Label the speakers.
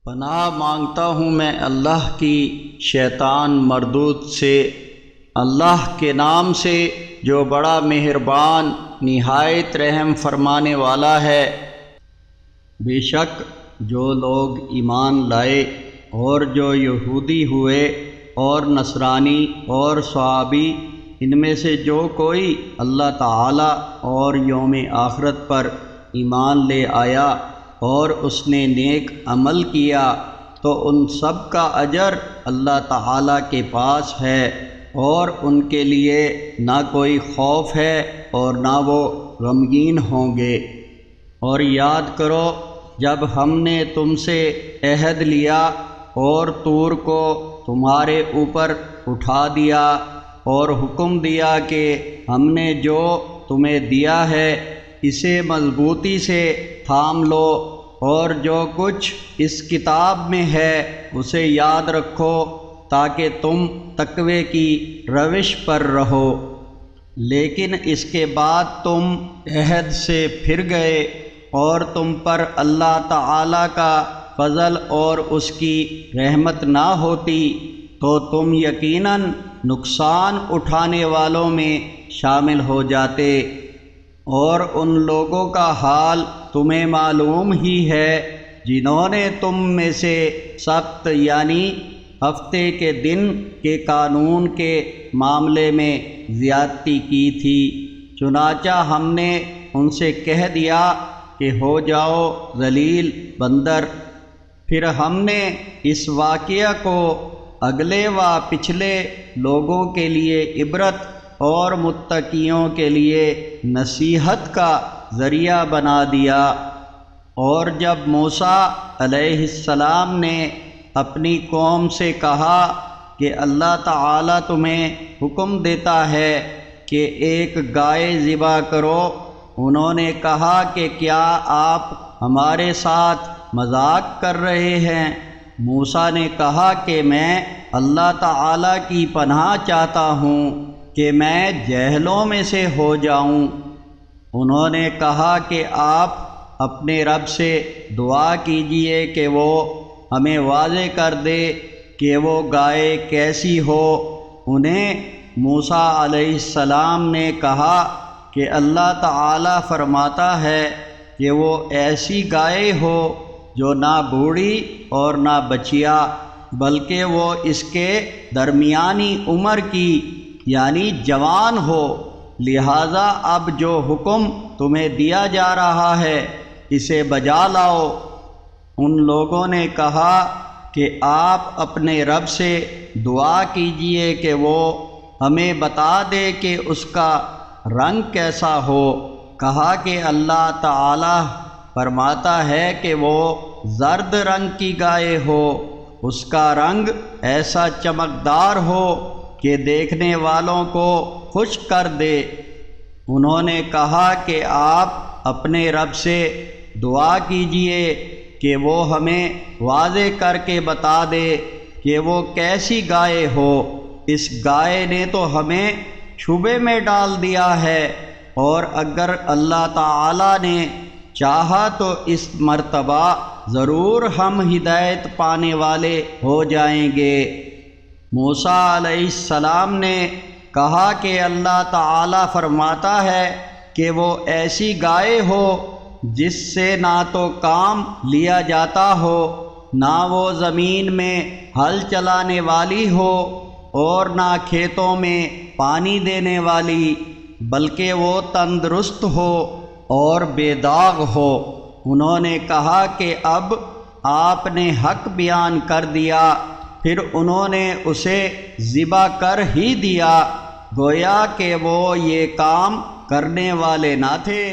Speaker 1: پناہ مانگتا ہوں میں اللہ کی شیطان مردود سے، اللہ کے نام سے جو بڑا مہربان نہایت رحم فرمانے والا ہے۔ بے شک جو لوگ ایمان لائے اور جو یہودی ہوئے اور نصرانی اور صحابی، ان میں سے جو کوئی اللہ تعالی اور یوم آخرت پر ایمان لے آیا اور اس نے نیک عمل کیا تو ان سب کا اجر اللہ تعالی کے پاس ہے، اور ان کے لیے نہ کوئی خوف ہے اور نہ وہ غمگین ہوں گے۔ اور یاد کرو جب ہم نے تم سے عہد لیا اور طور کو تمہارے اوپر اٹھا دیا اور حکم دیا کہ ہم نے جو تمہیں دیا ہے اسے مضبوطی سے تھام لو، اور جو کچھ اس کتاب میں ہے اسے یاد رکھو تاکہ تم تقوی کی روش پر رہو۔ لیکن اس کے بعد تم عہد سے پھر گئے اور تم پر اللہ تعالی کا فضل اور اس کی رحمت نہ ہوتی تو تم یقیناً نقصان اٹھانے والوں میں شامل ہو جاتے۔ اور ان لوگوں کا حال تمہیں معلوم ہی ہے جنہوں نے تم میں سے سبت یعنی ہفتے کے دن کے قانون کے معاملے میں زیادتی کی تھی، چنانچہ ہم نے ان سے کہہ دیا کہ ہو جاؤ ذلیل بندر۔ پھر ہم نے اس واقعہ کو اگلے و پچھلے لوگوں کے لیے عبرت اور متقیوں کے لیے نصیحت کا ذریعہ بنا دیا۔ اور جب موسیٰ علیہ السلام نے اپنی قوم سے کہا کہ اللہ تعالی تمہیں حکم دیتا ہے کہ ایک گائے ذبح کرو، انہوں نے کہا کہ کیا آپ ہمارے ساتھ مذاق کر رہے ہیں؟ موسیٰ نے کہا کہ میں اللہ تعالی کی پناہ چاہتا ہوں کہ میں جاہلوں میں سے ہو جاؤں۔ انہوں نے کہا کہ آپ اپنے رب سے دعا کیجئے کہ وہ ہمیں واضح کر دے کہ وہ گائے کیسی ہو۔ انہیں موسیٰ علیہ السلام نے کہا کہ اللہ تعالی فرماتا ہے کہ وہ ایسی گائے ہو جو نہ بوڑھی اور نہ بچیا، بلکہ وہ اس کے درمیانی عمر کی یعنی جوان ہو، لہذا اب جو حکم تمہیں دیا جا رہا ہے اسے بجا لاؤ۔ ان لوگوں نے کہا کہ آپ اپنے رب سے دعا کیجئے کہ وہ ہمیں بتا دے کہ اس کا رنگ کیسا ہو۔ کہا کہ اللہ تعالی فرماتا ہے کہ وہ زرد رنگ کی گائے ہو، اس کا رنگ ایسا چمکدار ہو کہ دیکھنے والوں کو خوش کر دے۔ انہوں نے کہا کہ آپ اپنے رب سے دعا کیجئے کہ وہ ہمیں واضح کر کے بتا دے کہ وہ کیسی گائے ہو۔ اس گائے نے تو ہمیں شبے میں ڈال دیا ہے، اور اگر اللہ تعالی نے چاہا تو اس مرتبہ ضرور ہم ہدایت پانے والے ہو جائیں گے۔ موسیٰ علیہ السلام نے کہا کہ اللہ تعالی فرماتا ہے کہ وہ ایسی گائے ہو جس سے نہ تو کام لیا جاتا ہو، نہ وہ زمین میں ہل چلانے والی ہو اور نہ کھیتوں میں پانی دینے والی، بلکہ وہ تندرست ہو اور بے داغ ہو۔ انہوں نے کہا کہ اب آپ نے حق بیان کر دیا، پھر انہوں نے اسے ذبح کر ہی دیا، گویا کہ وہ یہ کام کرنے والے نہ تھے۔